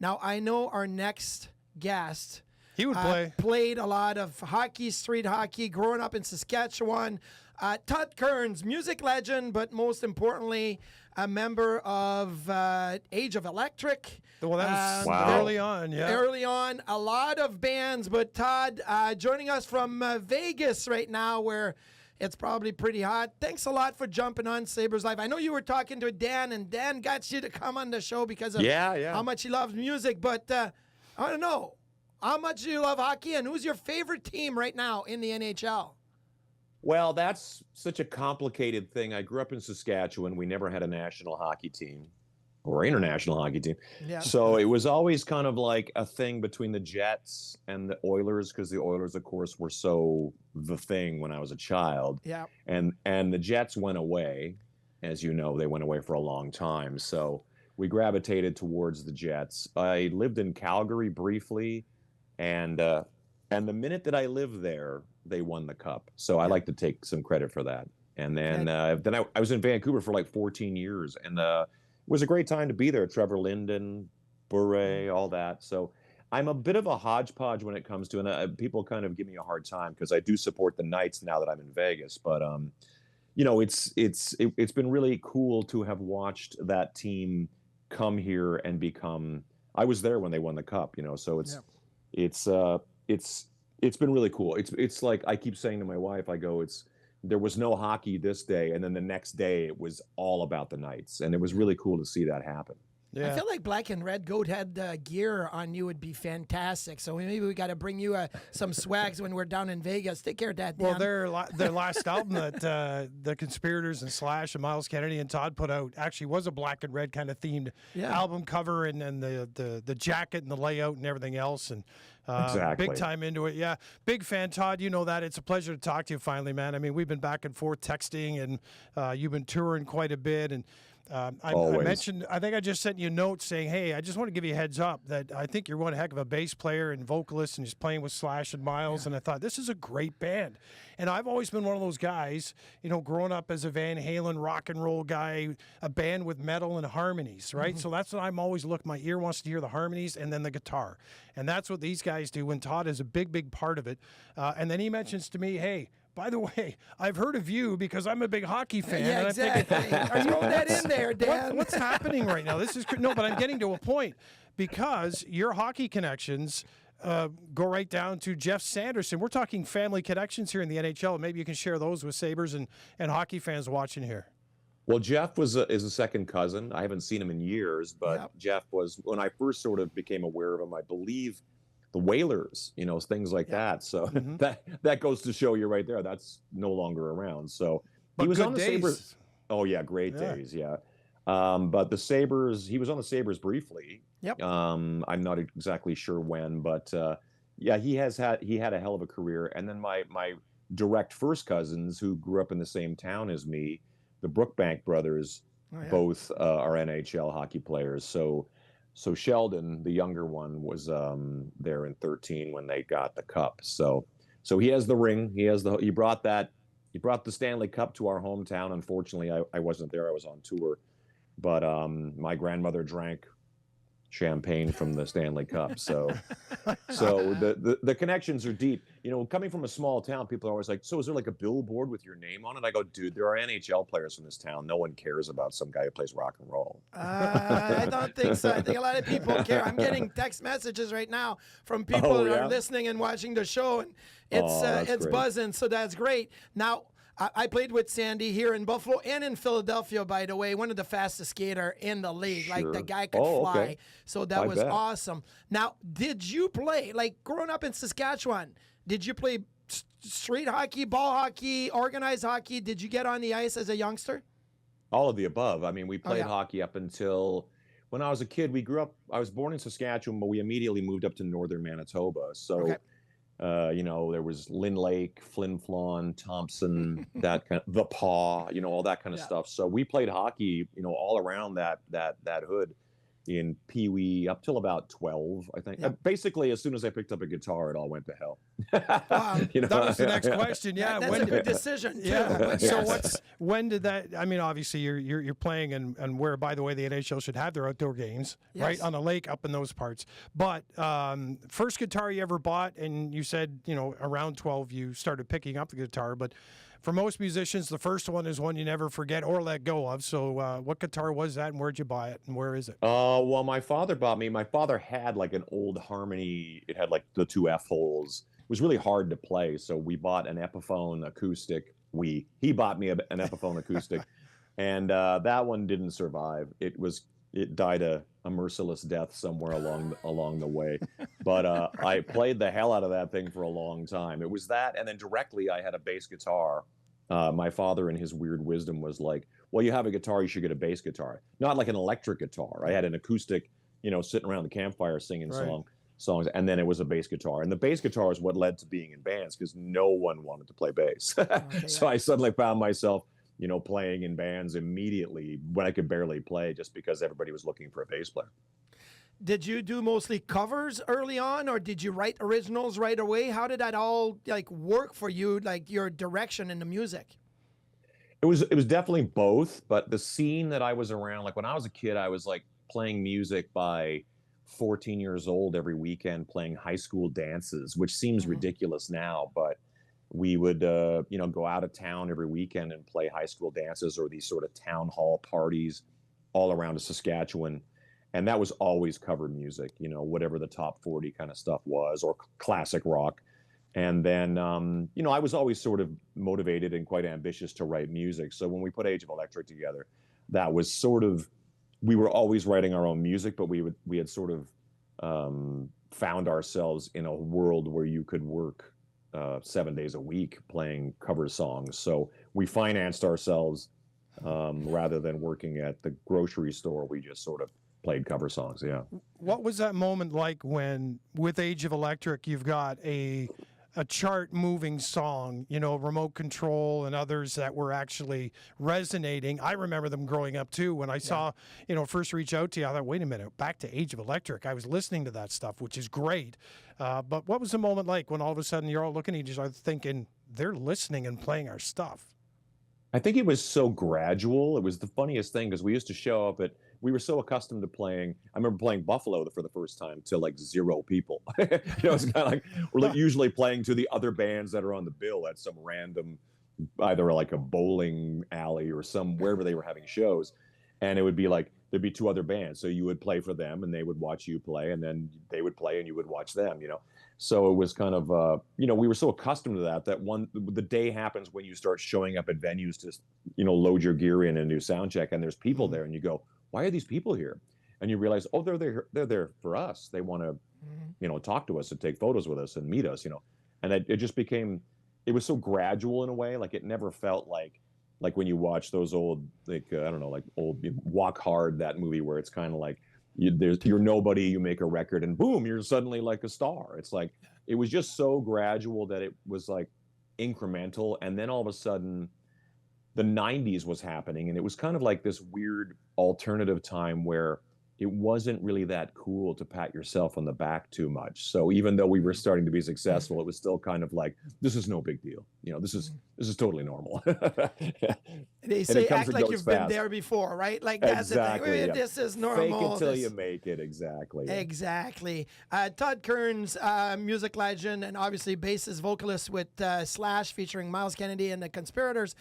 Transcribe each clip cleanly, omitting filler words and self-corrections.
Now, I know our next guest He would play. played a lot of hockey, street hockey, growing up in Saskatchewan. Todd Kerns, music legend, but most importantly, a member of Age of Electric. Well, that was early on, yeah. Early on, a lot of bands, but Todd joining us from Vegas right now, where it's probably pretty hot. Thanks a lot for jumping on Sabres Live. I know you were talking to Dan, and Dan got you to come on the show because of how much he loves music, but I don't know. How much do you love hockey, and who's your favorite team right now in the NHL? Well, that's such a complicated thing. I grew up in Saskatchewan. We never had a national hockey team or international hockey team. Yeah. So it was always kind of like a thing between the Jets and the Oilers, because the Oilers, of course, were so the thing when I was a child. Yeah. And the Jets went away. As you know, they went away for a long time. So we gravitated towards the Jets. I lived in Calgary briefly. And the minute that I lived there, they won the cup. So I like to take some credit for that. And then I was in Vancouver for like 14 years, and it was a great time to be there. Trevor Linden, Bure, all that. So I'm a bit of a hodgepodge when it comes to, and people kind of give me a hard time because I do support the Knights now that I'm in Vegas. But you know, it's been really cool to have watched that team come here and become. I was there when they won the cup. You know, so it's been really cool. It's like I keep saying to my wife, I go, there was no hockey this day, and then the next day it was all about the Knights, and it was really cool to see that happen. Yeah. I feel like black and red goat head gear on you would be fantastic. So maybe we got to bring you some swags when we're down in Vegas. Take care of that, Dan. Well, their last album that the Conspirators and Slash and Myles Kennedy and Todd put out actually was a black and red kind of themed album cover, and the jacket and the layout and everything else. And exactly. Big time into it. Yeah. Big fan, Todd. You know that. It's a pleasure to talk to you finally, man. I mean, we've been back and forth texting, and you've been touring quite a bit. And I mentioned, I think I just sent you a note saying, hey, I just want to give you a heads up that I think you're one heck of a bass player and vocalist, and just playing with Slash and Myles. And I thought, this is a great band. And I've always been one of those guys, you know, growing up as a Van Halen rock and roll guy, a band with metal and harmonies, right? So that's what I'm always looking. My ear wants to hear the harmonies and then the guitar. And that's what these guys do, when Todd is a big, big part of it. And then he mentions to me, hey, by the way, I've heard of you because I'm a big hockey fan. Yeah, exactly. Throw that in there, Dan. What's happening right now? This is no, but I'm getting to a point because your hockey connections go right down to Jeff Sanderson. We're talking family connections here in the NHL. Maybe you can share those with Sabres and hockey fans watching here. Well, Jeff is a second cousin. I haven't seen him in years, but Jeff was, when I first sort of became aware of him, I believe the Whalers, you know, things like that. So that goes to show you right there. That's no longer around. So but he was on the days. Sabres. Oh yeah, great days. Yeah. But the Sabres, he was on the Sabres briefly. Yep. I'm not exactly sure when, but yeah, he had a hell of a career. And then my direct first cousins, who grew up in the same town as me, the Brookbank brothers, both are NHL hockey players. So Sheldon, the younger one, was there in 13 when they got the cup. So he has the ring. He brought the Stanley Cup to our hometown. Unfortunately, I wasn't there. I was on tour. But my grandmother drank champagne from the Stanley Cup. So the connections are deep. You know, coming from a small town, people are always like, so is there like a billboard with your name on it? I go, dude, there are NHL players from this town. No one cares about some guy who plays rock and roll. I don't think so. I think a lot of people care. I'm getting text messages right now from people that are listening and watching the show, and it's buzzing. So that's great. Now, I played with Sandy here in Buffalo and in Philadelphia, by the way, one of the fastest skater in the league. Sure. Like, the guy could fly. Okay. So that was awesome. Now, did you play, like, growing up in Saskatchewan, did you play street hockey, ball hockey, organized hockey? Did you get on the ice as a youngster? All of the above. I mean, we played hockey up until when I was a kid. I was born in Saskatchewan, but we immediately moved up to northern Manitoba. So you know, there was Lynn Lake, Flin Flon, Thompson, that kind of, the Paw, you know, all that kind of stuff. So we played hockey, you know, all around that hood in Pee Wee up till about 12, I think. Basically, as soon as I picked up a guitar, it all went to hell. That was the next question. Yeah, that's a good decision too. Yeah. So when did that? I mean, obviously you're playing and where, by the way, the NHL should have their outdoor games right on a lake up in those parts. But first guitar you ever bought, and you said around 12 you started picking up the guitar, but for most musicians, the first one is one you never forget or let go of. So what guitar was that, and where'd you buy it, and where is it? Well, my father had like an old Harmony. It had like the 2 F holes. It was really hard to play, so we bought an Epiphone acoustic. He bought me an Epiphone acoustic, and that one didn't survive. It died a merciless death somewhere along the way. But I played the hell out of that thing for a long time. It was that, and then directly I had a bass guitar. My father, in his weird wisdom, was like, well, you have a guitar, you should get a bass guitar. Not like an electric guitar. I had an acoustic, sitting around the campfire singing songs, and then it was a bass guitar. And the bass guitar is what led to being in bands, because no one wanted to play bass. So I suddenly found myself playing in bands immediately when I could barely play, just because everybody was looking for a bass player. Did you do mostly covers early on, or did you write originals right away? How did that all work for you, like your direction in the music? It was definitely both, but the scene that I was around, like when I was a kid, I was like playing music by 14 years old every weekend, playing high school dances, which seems ridiculous now, but we would, go out of town every weekend and play high school dances or these sort of town hall parties all around Saskatchewan. And that was always covered music, whatever the top 40 kind of stuff was, or classic rock. And then, I was always sort of motivated and quite ambitious to write music. So when we put Age of Electric together, that was sort of, we were always writing our own music, but we had sort of found ourselves in a world where you could work 7 days a week playing cover songs. So we financed ourselves rather than working at the grocery store. We just sort of played cover songs. Yeah. What was that moment like when, with Age of Electric, you've got a chart moving song, Remote Control and others that were actually resonating? I remember them growing up too. When I saw, first reach out to you, I thought, wait a minute, back to Age of Electric. I was listening to that stuff, which is great. But what was the moment like when all of a sudden you're all looking at each other thinking, they're listening and playing our stuff? I think it was so gradual. It was the funniest thing, because we used to show up we were so accustomed to playing. I remember playing Buffalo for the first time to like 0 people. It's kind of like we're usually playing to the other bands that are on the bill at some random, either like a bowling alley or wherever they were having shows. And it would be like, there'd be 2 other bands. So you would play for them and they would watch you play, and then they would play and you would watch them, So it was kind of, we were so accustomed to that the day happens when you start showing up at venues to, load your gear in and do sound check, and there's people there, and you go, why are these people here? And you realize, oh, they're there for us. They want to, talk to us and take photos with us and meet us, And it just became, it was so gradual in a way. Like it never felt like when you watch those old, old Walk Hard, that movie where it's kind of like, you're nobody, you make a record and boom, you're suddenly like a star. It's like, it was just so gradual that it was like incremental. And then all of a sudden the 90s was happening, and it was kind of like this weird alternative time where it wasn't really that cool to pat yourself on the back too much. So even though we were starting to be successful, it was still kind of like, this is no big deal. This is totally normal. They say act like you've been there before, right? Like that's exactly, the thing. This is normal. Fake it till you make it. Exactly. Yeah. Exactly. Todd Kerns, music legend, and obviously bassist vocalist with Slash, featuring Myles Kennedy and the Conspirators.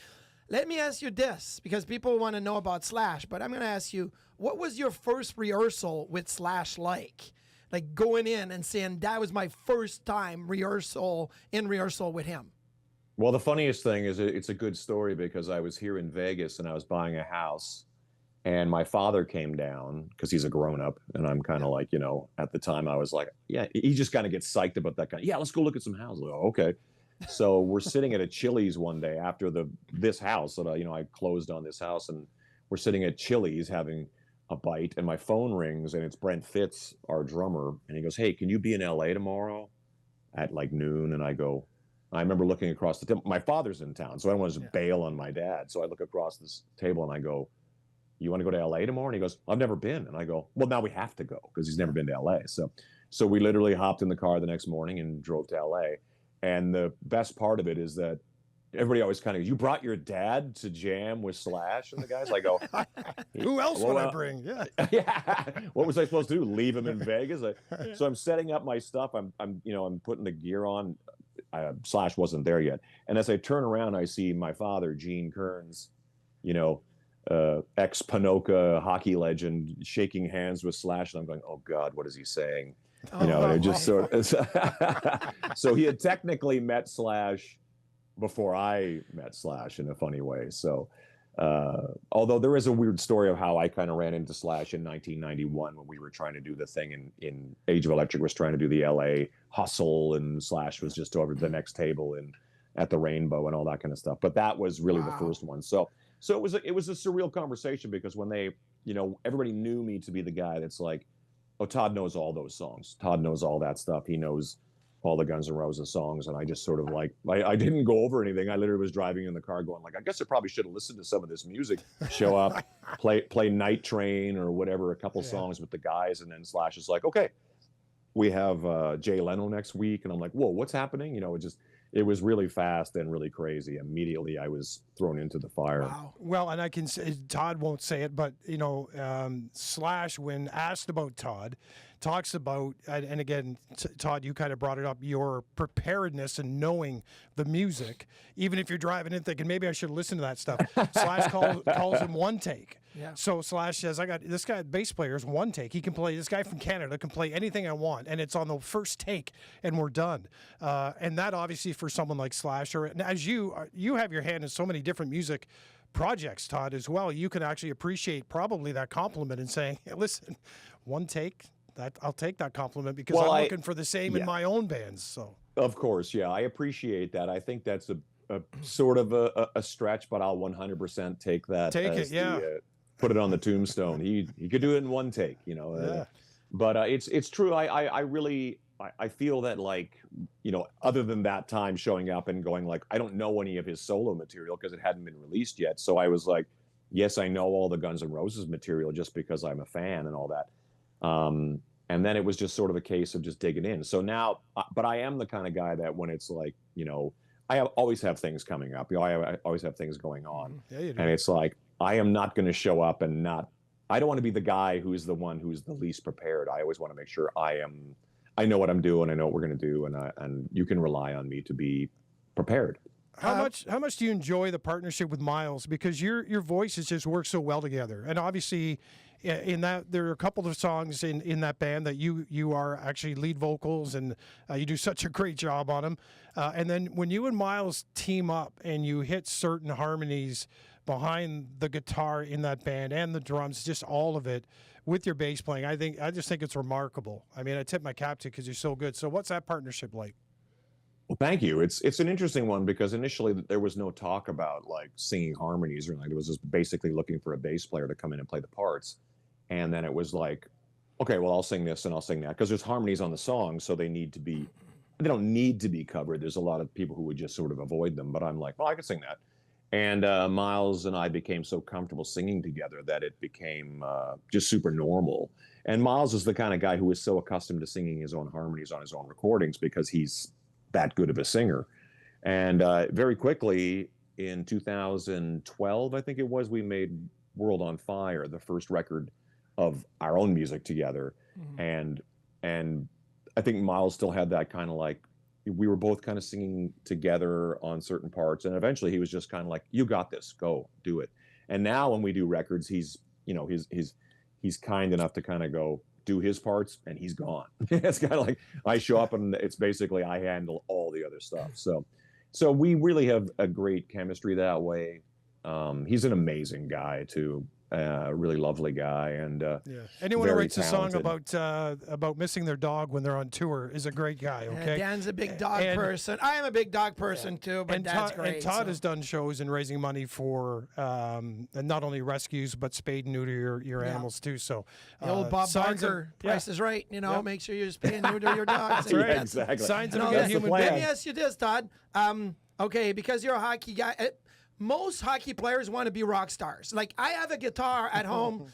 Let me ask you this, because people want to know about Slash, but I'm going to ask you, what was your first rehearsal with Slash like? Like going in and saying, that was my first time rehearsal with him. Well, the funniest thing is it's a good story, because I was here in Vegas and I was buying a house, and my father came down because he's a grown up. And I'm kind of like, at the time I was like, yeah, he just kind of gets psyched about that kind of, yeah, let's go look at some houses. Oh, okay. So we're sitting at a Chili's one day after this house that I closed on this house, and we're sitting at Chili's having a bite, and my phone rings, and it's Brent Fitz, our drummer, and he goes, "Hey, can you be in LA tomorrow at like noon?" And I remember looking across the table. My father's in town, so I don't want to just bail on my dad. So I look across this table and I go, "You want to go to LA tomorrow?" And he goes, "I've never been." And I go, "Well, now we have to go," because he's never been to LA. So we literally hopped in the car the next morning and drove to LA. And the best part of it is that everybody always kind of, you brought your dad to jam with Slash, and the guys like, oh, who else would I bring? Yeah, yeah. What was I supposed to do? Leave him in Vegas? So I'm setting up my stuff. I'm putting the gear on. Slash wasn't there yet, and as I turn around, I see my father, Gene Kerns, ex-Ponoka hockey legend, shaking hands with Slash, and I'm going, oh God, what is he saying? And it just sort of. So he had technically met Slash before I met Slash in a funny way. So, although there is a weird story of how I kind of ran into Slash in 1991 when we were trying to do the thing in Age of Electric was trying to do the LA hustle, and Slash was just over the next table at the Rainbow and all that kind of stuff. But that was really the first one. So it was a surreal conversation, because when they, everybody knew me to be the guy that's like, oh, Todd knows all those songs. Todd knows all that stuff. He knows all the Guns N' Roses songs. And I just sort of like, I didn't go over anything. I literally was driving in the car going like, I guess I probably should have listened to some of this music, show up, play Night Train or whatever, a couple songs with the guys. And then Slash is like, okay, we have Jay Leno next week. And I'm like, whoa, what's happening? It was really fast and really crazy. Immediately I was thrown into the fire. Wow. Well, and I can say, Todd won't say it, but, Slash, when asked about Todd, talks about, and again, Todd, you kind of brought it up, your preparedness and knowing the music, even if you're driving in thinking, maybe I should listen to that stuff. Slash calls him one take. Yeah. So Slash says, I got this guy, bass player, is one take. He can play, this guy from Canada can play anything I want, and it's on the first take, and we're done. And that obviously for someone like Slash, or as you have your hand in so many different music projects, Todd, as well, you can actually appreciate probably that compliment and saying, hey, listen, one take, I'll take that compliment, because I'm looking for the same in my own bands. So of course, yeah, I appreciate that. I think that's a sort of a stretch, but I'll 100% take that. Take it, yeah. Put it on the tombstone. He could do it in one take, But it's true. I really feel that, like, other than that time showing up and going like, I don't know any of his solo material because it hadn't been released yet. So I was like, yes, I know all the Guns N' Roses material just because I'm a fan and all that. And then it was just sort of a case of just digging in. So now, but I am the kind of guy that when it's like, I always have things coming up. I always have things going on. Yeah, you do. And it's like, I am not going to show up and I don't want to be the guy who's the one who's the least prepared. I always want to make sure I know what I'm doing. I know what we're going to do. And you can rely on me to be prepared. How much do you enjoy the partnership with Myles? Because your voices just work so well together. And obviously, in that, there are a couple of songs in that band that you are actually lead vocals, and you do such a great job on them. And then when you and Myles team up and you hit certain harmonies behind the guitar in that band and the drums, just all of it with your bass playing, I just think it's remarkable. I mean, I tip my cap to you because you're so good. So what's that partnership like? Well, thank you. It's an interesting one, because initially there was no talk about like singing harmonies or anything. It was just basically looking for a bass player to come in and play the parts. And then it was like, okay, well, I'll sing this and I'll sing that, because there's harmonies on the song, so they don't need to be covered. There's a lot of people who would just sort of avoid them, but I'm like, well, I can sing that. And Myles and I became so comfortable singing together that it became just super normal. And Myles is the kind of guy who is so accustomed to singing his own harmonies on his own recordings because he's that good of a singer. And very quickly in 2012, I think it was, we made World on Fire, the first record of our own music together. Mm-hmm. And I think Myles still had that kind of like, we were both kind of singing together on certain parts. And eventually he was just kind of like, you got this, go do it. And now when we do records, he's kind enough to kind of go do his parts and he's gone. It's kind of like I show up and it's basically I handle all the other stuff. So we really have a great chemistry that way. He's an amazing guy too. Really lovely guy, and anyone who writes talented. A song about missing their dog when they're on tour is a great guy. Okay, Dan's a big dog person. I am a big dog person too, but that's great. And Todd has done shows and raising money for not only rescues but spade and neuter your animals too. So the old Bob Barker, Price is Right. Make sure you spay and neuter your dogs. That's right. Exactly. Signs of a good human being. Let me ask you this, Todd. Okay, because you're a hockey guy. Most hockey players want to be rock stars. Like, I have a guitar at home.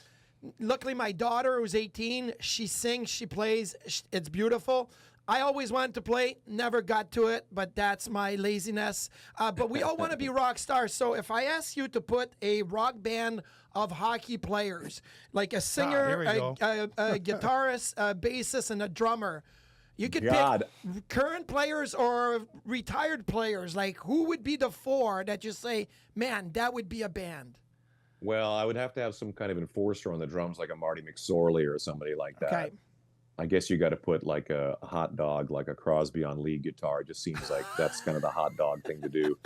Luckily, my daughter, who's 18, she sings, she plays. It's beautiful. I always wanted to play, never got to it, but that's my laziness. But we all want to be rock stars. So if I ask you to put a rock band of hockey players, like a singer, a guitarist, a bassist, and a drummer, you could pick current players or retired players. Like, who would be the four that you say, man, that would be a band? Well, I would have to have some kind of enforcer on the drums, like a Marty McSorley or somebody like that. Okay. I guess you got to put like a hot dog, like a Crosby on lead guitar. It just seems like that's kind of the hot dog thing to do.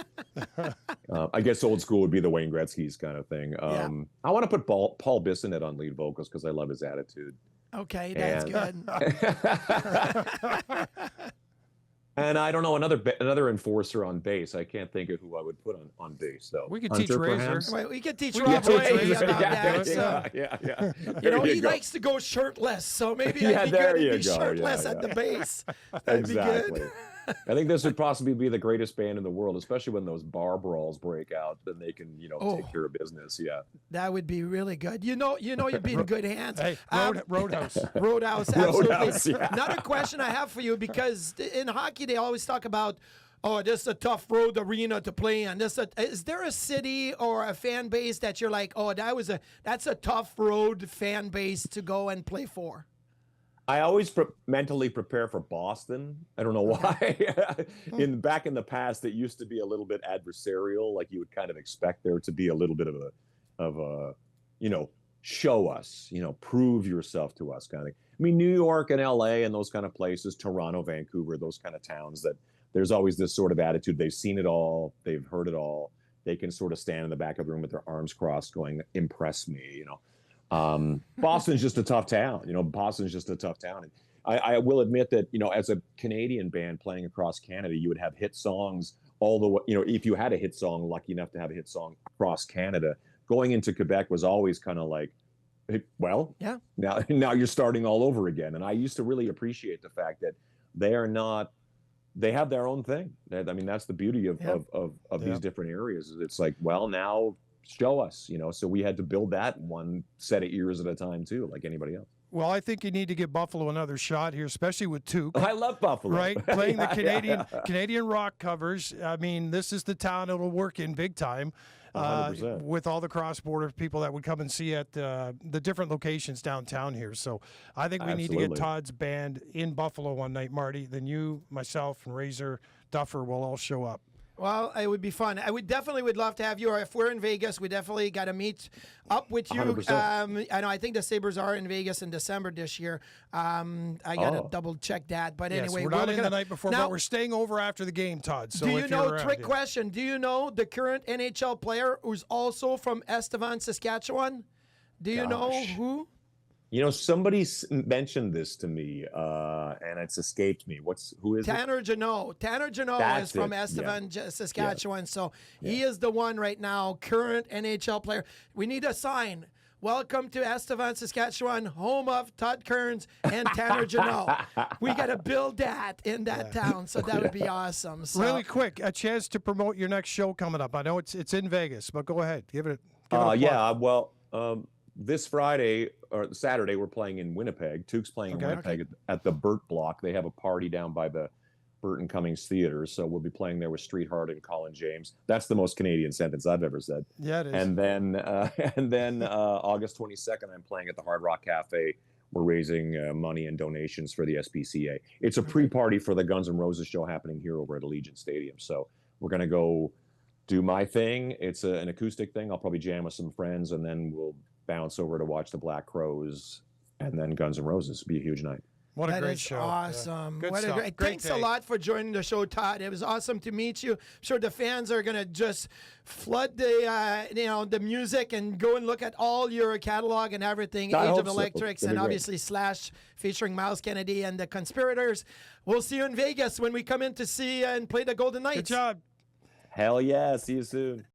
I guess old school would be the Wayne Gretzky's kind of thing. I want to put Paul Bissonnette on lead vocals because I love his attitude. Okay, that's good. And I don't know, another enforcer on bass. I can't think of who I would put on bass, though. We could teach Razor. Wait, we could teach Rob Ray about that. Yeah. You know, he likes to go shirtless, so maybe I'd be good to be shirtless at the bass. That'd be good. I think this would possibly be the greatest band in the world, especially when those bar brawls break out. Then they can, take care of business. Yeah, that would be really good. You'd be in good hands. Hey, Roadhouse, absolutely. Roadhouse, yeah. Another question I have for you, because in hockey they always talk about, this is a tough road arena to play in. Is there a city or a fan base that you're like, that's a tough road fan base to go and play for? I always mentally prepare for Boston. I don't know why. Back in the past, it used to be a little bit adversarial. Like you would kind of expect there to be a little bit of a show us, prove yourself to us kind of thing. I mean, New York and LA and those kind of places, Toronto, Vancouver, those kind of towns that there's always this sort of attitude. They've seen it all. They've heard it all. They can sort of stand in the back of the room with their arms crossed going, impress me, Boston's just a tough town. Boston's just a tough town. And I will admit that, as a Canadian band playing across Canada, you would have hit songs all the way, if you had a hit song, lucky enough to have a hit song across Canada, going into Quebec was always kind of like, well, yeah, now you're starting all over again. And I used to really appreciate the fact that they have their own thing. I mean, that's the beauty of these different areas. It's like, well, now show us, so we had to build that one set of ears at a time too, like anybody else. Well, I think you need to give Buffalo another shot here, especially with Took. I love Buffalo. Right? Playing the Canadian rock covers. I mean, this is the town it'll work in big time. 100%. With all the cross-border people that would come and see at the different locations downtown here. So I think we need to get Todd's band in Buffalo one night, Marty. Then you, myself, and Razor, Duffer will all show up. Well, it would be fun. I would love to have you. Or if we're in Vegas, we definitely got to meet up with you. I think the Sabres are in Vegas in December this year. I got to double check that. But anyway, we're not in the night before, but we're staying over after the game, Todd. So trick question, do you know the current NHL player who's also from Estevan, Saskatchewan? Do you know who? Somebody mentioned this to me, and it's escaped me. Who is Tanner Jeannot. Tanner Jeannot is from Estevan, Saskatchewan. So he is the one right now, current NHL player. We need a sign. Welcome to Estevan, Saskatchewan, home of Todd Kerns and Tanner Jeannot. We got to build that in that town, so that would be awesome. So, really quick, a chance to promote your next show coming up. I know it's in Vegas, but go ahead. Give it a plug. This Friday or Saturday, we're playing in Winnipeg. Took's playing in Winnipeg at the Burt Block. They have a party down by the Burton Cummings Theater, so we'll be playing there with Streetheart and Colin James. That's the most Canadian sentence I've ever said. Yeah, it is. And then August 22nd, I'm playing at the Hard Rock Cafe. We're raising money and donations for the SPCA. It's a pre-party for the Guns N' Roses show happening here over at Allegiant Stadium. So we're going to go do my thing. It's an acoustic thing. I'll probably jam with some friends, and then we'll bounce over to watch the Black Crowes and then Guns N' Roses. It'll be a huge night. What a great show. Awesome. Yeah. Good stuff. Thanks a lot for joining the show, Todd. It was awesome to meet you. I'm sure the fans are going to just flood the music and go and look at all your catalog and everything. Age of Electrics and obviously Slash featuring Myles Kennedy and the Conspirators. We'll see you in Vegas when we come in to see and play the Golden Knights. Good job. Hell yeah. See you soon.